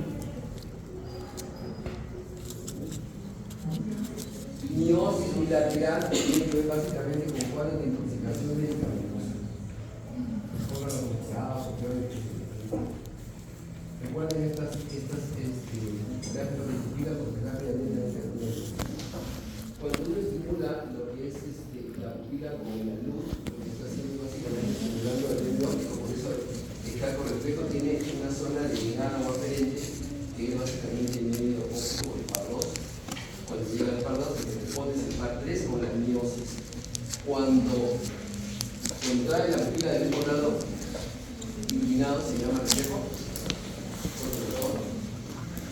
bilateral tiene que ver básicamente con cuadros de intoxicación medicamentosa. Órganos mezclados o peores. Recuerden estas gráficas que explican porque rápidamente cuando uno estimula lo que es la pupila con la luz, lo que está haciendo básicamente estimulando el nervio óptico, por eso el calco reflejo tiene una zona delineada o aferente que es básicamente el medio óptico del par 2. Cuando llega al par 2 se responde el par 3 con la miosis. Cuando contrae la pupila del mismo lado inclinado se llama reflejo controlador,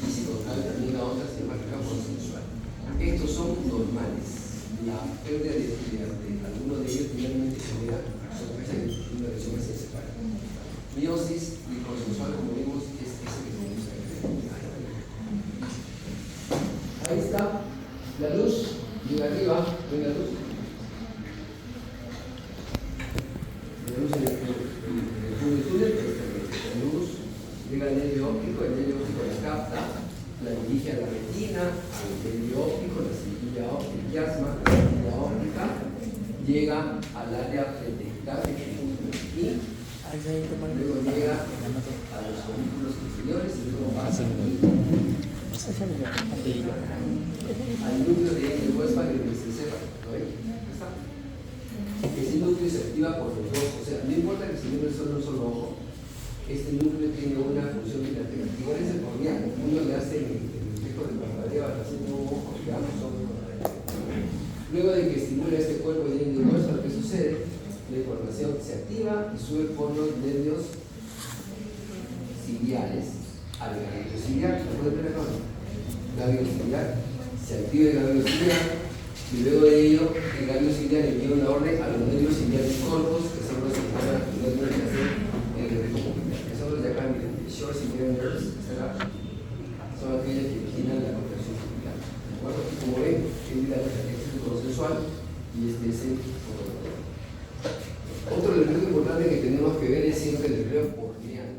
y si contrae también la otra se llama reflejo consensual. Estos son normales. La pérdida de alguno de ellos finalmente genera sorpresa y una lesión que se separa. Miosis y consensual, como vimos, es ese que tenemos ahí. Ahí está la luz, llega arriba, ven la luz. La luz en el túnel, la luz llega al nervio óptico, el nervio óptico la capta, la dirige a la retina, al nervio óptico, la cejilla óptica, el chiasma, la cejilla óptica, llega al área pentectal y luego llega a los folículos inferiores y luego pasa al núcleo de Westphal y de Mesencéfalo. ¿Lo ven? ¿Está? Ese núcleo se activa por los dos, o sea, no importa que se mueva solo un solo ojo, este núcleo tiene una función bilateral. Igual es el corneal, uno le hace el reflejo del parpadeo al hacer un ojo, digamos, luego de que estimula este cuerpo de Westphal, ¿qué sucede? La información se activa y sube por los nervios ciliares al ganglio ciliar. ¿Lo pueden ver acá? Ganglio ciliar, se activa el ganglio ciliar y luego de ello el ganglio ciliar envía una orden a los nervios ciliares cortos, que son los que están los nervios que hacen el reflejo pupilar, que son los de acá, miren, short ciliary nerves, son aquellos que originan la contracción pupilar. ¿De acuerdo? Como ven, este es el consensual y este es el controlador. Otro elemento importante que tenemos que ver es siempre el reflejo corneal.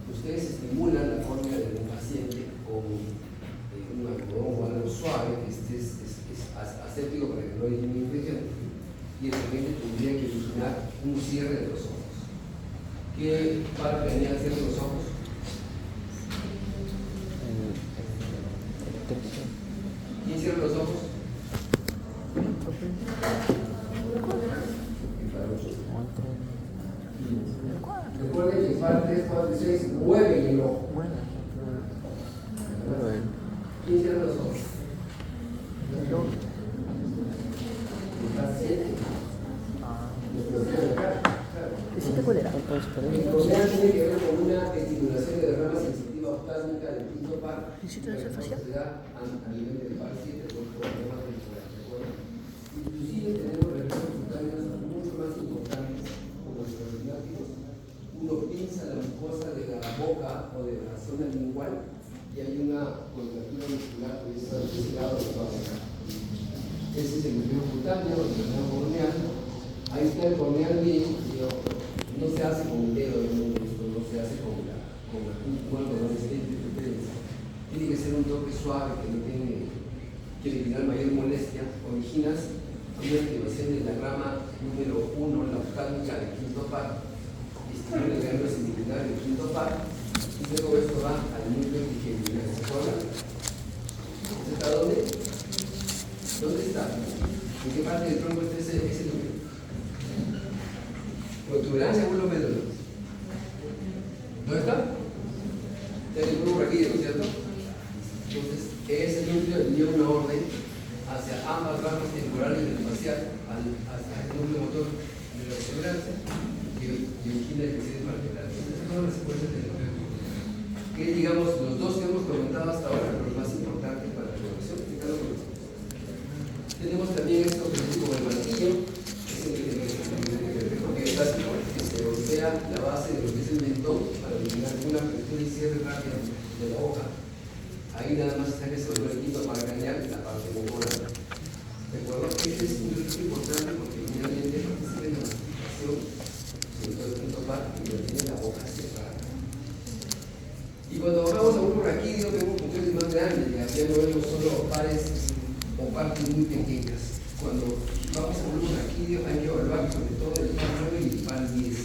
Ustedes estimulan la córnea de un paciente con un algodón o algo suave, que es aséptico para que no haya ninguna infección, y el paciente tendría que originar un cierre de los ojos. ¿Qué parte craneal cierra los ojos? ¿Quién cierra los ojos? Recuerden que par 3, 4 y 6 mueven el ojo. ¿Quién cierra los ojos? El corneal tiene que ver con una estimulación de la rama sensitiva oftálmica del quinto par que se da a nivel del par 7 por problemas vehiculares. Inclusive tenemos reflejos cutáneos mucho más importantes como los radiográficos. Uno pinza la mucosa de la boca o de la zona lingual y hay una contractura muscular que está de ese lado de toda la boca. Ese es el reflejo cutáneo, el reflejo corneal. Ahí está el corneal bien, no se hace con el dedo, no se hace con un algodón estético. Tiene que ser un toque suave que no tiene que eliminar mayor molestia. Originas una activación de la rama número 1, la oftálmica del quinto par, estimula el ganglio semilunar del quinto par, y luego esto va al núcleo trigeminal. ¿Se acuerdan? ¿Está dónde? ¿Dónde está? ¿En qué parte del tronco está ese núcleo? Protuberancia o médula. ¿Dónde está? Está en el grupo raquídeo, ¿no es cierto? Entonces, ese núcleo envía una orden hacia ambas ramas temporales del facial, hacia el núcleo motor de la protuberancia, que origina el crecimiento particular. Esas son las secuencias del núcleo. Que digamos, los dos que hemos comentado hasta ahora, los más importantes para la evaluación, que cada uno. Tenemos también esto que es como el martillo, que se golpea la base de lo que es el mentón para eliminar una apertura y cierre rápido de la boca. Ahí nada más está que se vuelve el quinto para craneal la parte motora. ¿De acuerdo? Este es un recurso importante porque finalmente participa en la masticación, sobre todo el quinto par, y lo tiene la boca cerrada. Y cuando bajamos a un raquídeo, vemos funciones más grandes, ya no vemos solo pares o partes muy pequeñas. cuando vamos a un raquídeo hay que evaluar sobre todo el par 9 y el par 10.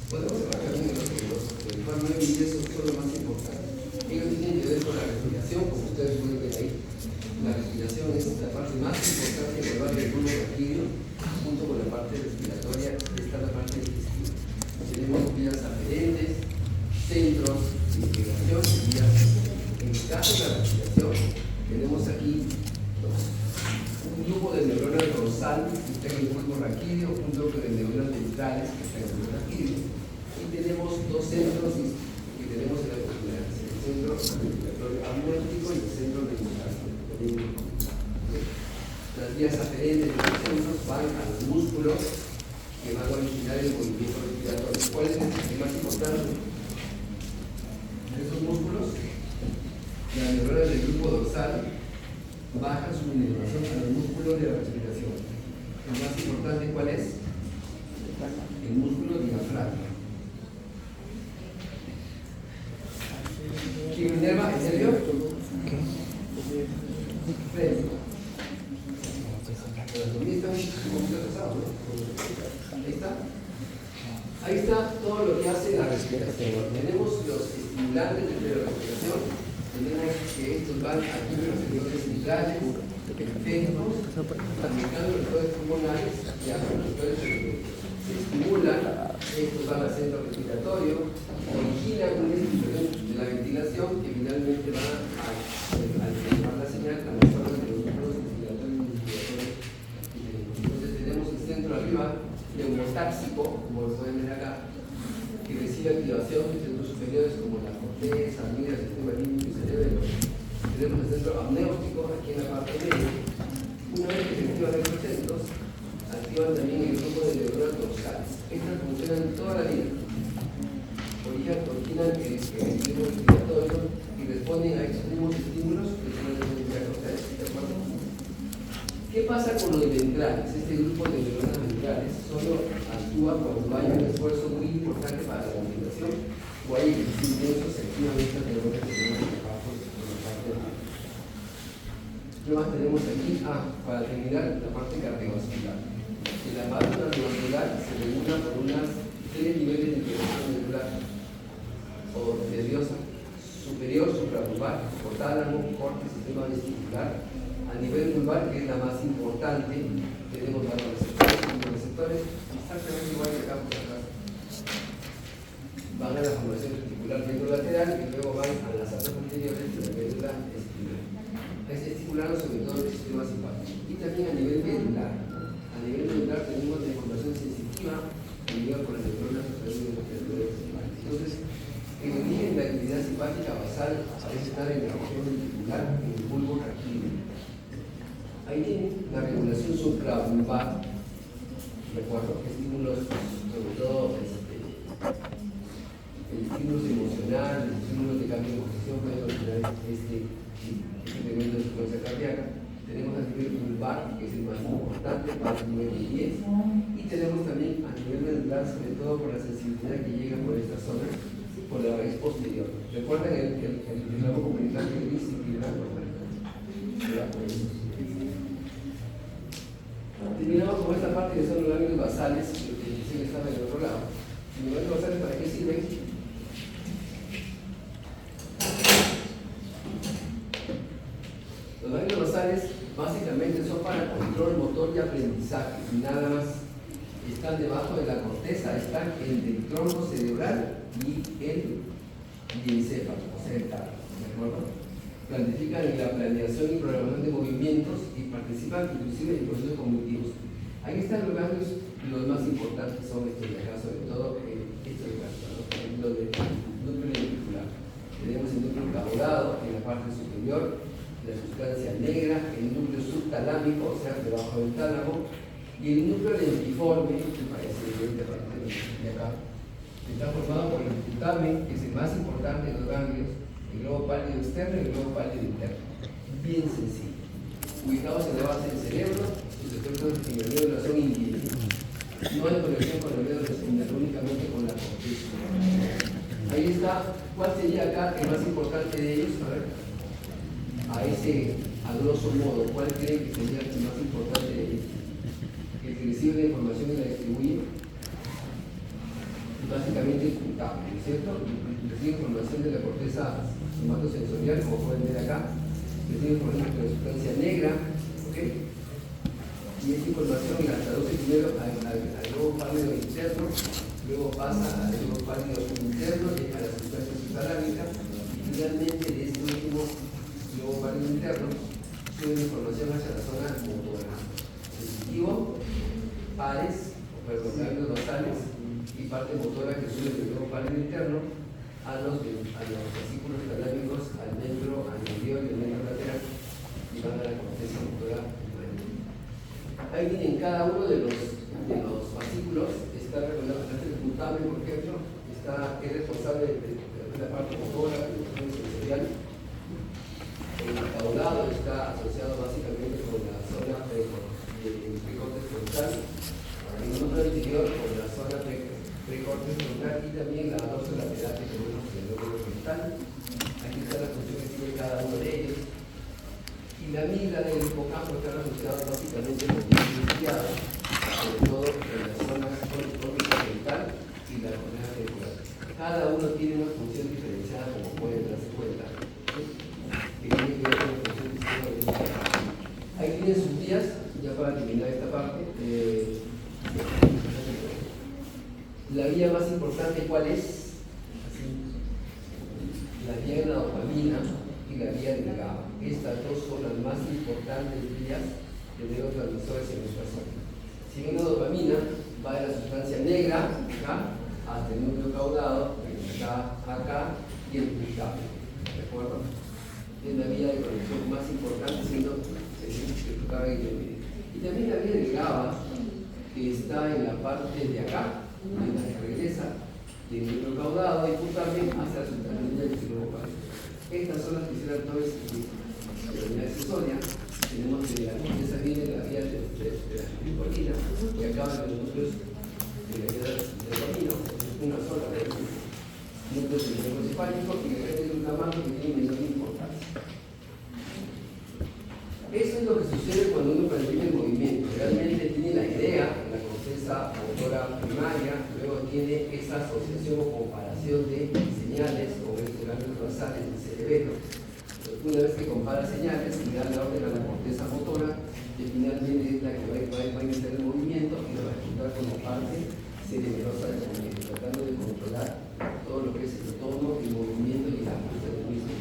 Podemos evaluar números peligrosos, pero el par 9 y 10 son lo más importante. Ellos tienen que ver con la respiración, como ustedes pueden ver ahí. La respiración es la parte más importante de evaluar el bulbo raquídeo, junto con la parte respiratoria, está la parte digestiva. Tenemos vías aferentes, centros de integración y vías. En el caso de la respiración, tenemos aquí un grupo de neuronas dorsal que está en el bulbo raquídeo, un grupo de neuronas ventrales que está en el bulbo raquídeo, y tenemos dos centros que tenemos en la comunidad, el centro respiratorio amniótico y el centro ventricular. Las vías aferentes de los centros van a los músculos que van a originar el movimiento respiratorio. ¿Cuál es el más importante? De esos músculos, la neurona del grupo dorsal baja su inervación a los músculos de la respiración. El más importante, ¿cuál es? El músculo diafragma. ¿Quién inerva? ¿En serio? Freno. Ahí está todo lo que hace la respiración. Tenemos los estimulantes de la respiración. Tenemos que estos van aquí en los periodos centrales, efectos, fabricando los flores pulmonares y hacen los flores se estimulan. Estos van al centro respiratorio, originan una disminución de la ventilación que finalmente van al llevar la señal a las zonas de los músculos respiratorios y respiratorios. Entonces tenemos el centro arriba, neurotáxico, como lo pueden ver acá, que recibe activación de centros superiores como la corteza, mira, el sistema límbico y cerebro. Tenemos el centro amniótico aquí en la parte media. Una vez que se activan estos centros, activan también el grupo de neuronas dorsales. Estas funcionan toda la vida. Originan el ritmo respiratorio y responden a estos mismos estímulos que son las neuronas dorsales. ¿De acuerdo? ¿Qué pasa con los ventrales? Este grupo de neuronas ventrales solo actúa cuando hay un esfuerzo muy importante para la ventilación o hay inmensos se activan estas neuronas que tenemos abajo por la parte de abajo. ¿Qué más tenemos aquí? Para terminar, la parte cardiovascular. En la parte cardiovascular se regula por unos 3 niveles de intervención medular o nerviosa superior, supralumbar, hipotálamo, corte, sistema vestibular. A nivel vulvar, que es la más importante, tenemos los receptores exactamente igual que acá por atrás. Van a la formación reticular ventrolateral y luego van a las arterias posteriores de la médula esticular. Es esticulado sobre todo el sistema simpático. Y también a nivel medular. A nivel medular tenemos la información sensitiva que llega por las neuronas superiores de los nervios. Entonces, el origen de la actividad simpática basal parece estar en la región reticular, en el bulbo raquídeo. Ahí tienen la regulación supralumbar, recuerdo, estímulos, sobre todo estímulos emocionales, estímulos de cambio de posición, pueden originar este incremento de frecuencia cardíaca. Tenemos a nivel vulvar, que es el más importante, para el nivel de 10, y tenemos también a nivel medular, sobre todo por la sensibilidad que llega por esta zona, por la raíz posterior. ¿Recuerdan el ramo comunitario disciplinar? Terminamos con esta parte que son los ganglios basales, que recién están en el otro lado. ¿Los ganglios basales para qué sirven? Los ganglios basales básicamente son para control motor y aprendizaje, y nada más. Están debajo de la corteza, están entre el tronco cerebral y el diencéfalo, o sea, el tálamo, ¿de acuerdo? Planifican en la planeación y programación de movimientos y participan inclusive en procesos cognitivos. Ahí están los ganglios, los más importantes son estos de acá, sobre todo estos de acá, ¿no? Por ejemplo, del núcleo lenticular. Tenemos el núcleo caudado en la parte superior, la sustancia negra, el núcleo subtalámico, o sea, debajo del tálamo, y el núcleo lentiforme, que parece evidente a partir de acá, está formado por el putamen, que es el más importante de los ganglios, el globo pálido externo y el globo pálido interno. Bien sencillo. Ubicados en la base del cerebro, sus efectos en la médula son indirectos. No hay conexión con la médula espinal, únicamente con la corteza. Ahí está. ¿Cuál sería acá el más importante de ellos? A ver. a grosso modo, ¿cuál creen que sería el más importante de ellos? El que recibe la información y la distribuye, básicamente es contable, ¿no es cierto? Recibe información de la corteza somatosensorial, como pueden ver acá, recibe información de la sustancia negra, ¿ok? Y esta información la traduce primero al globo pálido interno, luego pasa al globo pálido interno y a la sustancia subtalámica, y finalmente de este último globo pálido interno sube la información hacia la zona motora. Sensitivo, pares, o ganglios basales, y parte motora que sube del globo pálido interno a los fascículos talámicos, al membro anterior y al membro lateral, y van a la corteza motora. Ahí tienen cada uno de los fascículos, está regulado, el glutame, por ejemplo, es responsable de la parte motora, de la parte sensorial. El caudado está asociado básicamente con la zona precorte frontal, en el núcleo anterior con la zona precorte frontal y también la dorsolateral que tenemos en el lóbulo frontal. Aquí está la función que tiene cada uno de ellos. Y la amígdala y el hipocampo están asociados básicamente con el estudiado, sobre todo en la zona frontal y la cornea temporal. Cada uno tiene una función diferenciada, como pueden darse cuenta, que tiene que ver con la función del sistema inmunitario. Ahí tienen sus vías, ya para terminar esta parte. La vía más importante, ¿cuál es? La vía de la dopamina y la vía del GABA. Estas dos son las más importantes vías de neurotransmisores en nuestra zona. Si bien la dopamina va de la sustancia negra, acá, hasta el núcleo caudado, que está acá, y el GABA. ¿De acuerdo? Es la vía de conexión más importante, siendo el GABA y también la vía del GABA, que está en la parte de acá, en la que regresa del núcleo caudado y justamente hacia la sustancia del globo pálido. Estas son las que hicieron todo de la unidad accesoria. Tenemos que la corteza viene de la vía de la glucosamina y acaba en los núcleos de la vía del dopamina, una sola de los núcleos del nervio cefálico y el resto del glutamato que tiene menor importancia. Eso es lo que sucede cuando uno planifica el movimiento. Realmente tiene la idea de la corteza motora primaria, luego tiene esa asociación o comparación de señales con estos ganglios basales del cerebelo. Una vez que compara señales, le da la orden a la corteza motora, que finalmente es la que va a iniciar el movimiento y lo va a ejecutar como parte cerebelosa del movimiento, tratando de controlar todo lo que es el tono, el movimiento y la fuerza del mismo.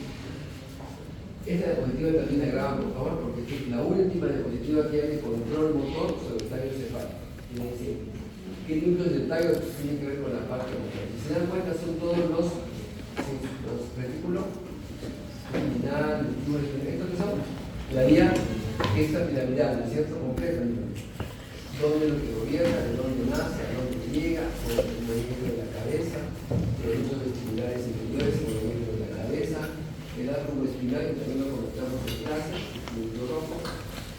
Esta diapositiva también la graban, por favor, porque es la última diapositiva que hay de control motor sobre el tallo cefálico. Tiene que decir, ¿qué núcleos del tallo tienen que ver con la parte motora? Si se dan cuenta, son todos los retículos terminal, estos que son la vía extrapiramidal, ¿no es cierto? Completa, dónde lo que gobierna, de dónde nace, a dónde llega, con el movimiento de la cabeza, los núcleos vestibulares inferiores, el movimiento de la cabeza, el árbol espinal, que también lo conectamos en clase, el núcleo rojo,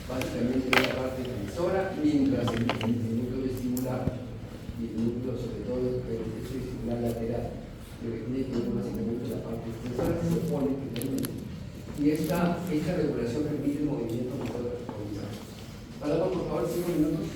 básicamente es la parte transmisora, mientras el núcleo vestibular y el núcleo, sobre todo el vestibular lateral, lo que tiene que ver básicamente la parte extensora, se opone y esta regulación permite el movimiento motor. Paramos por favor 5 minutos.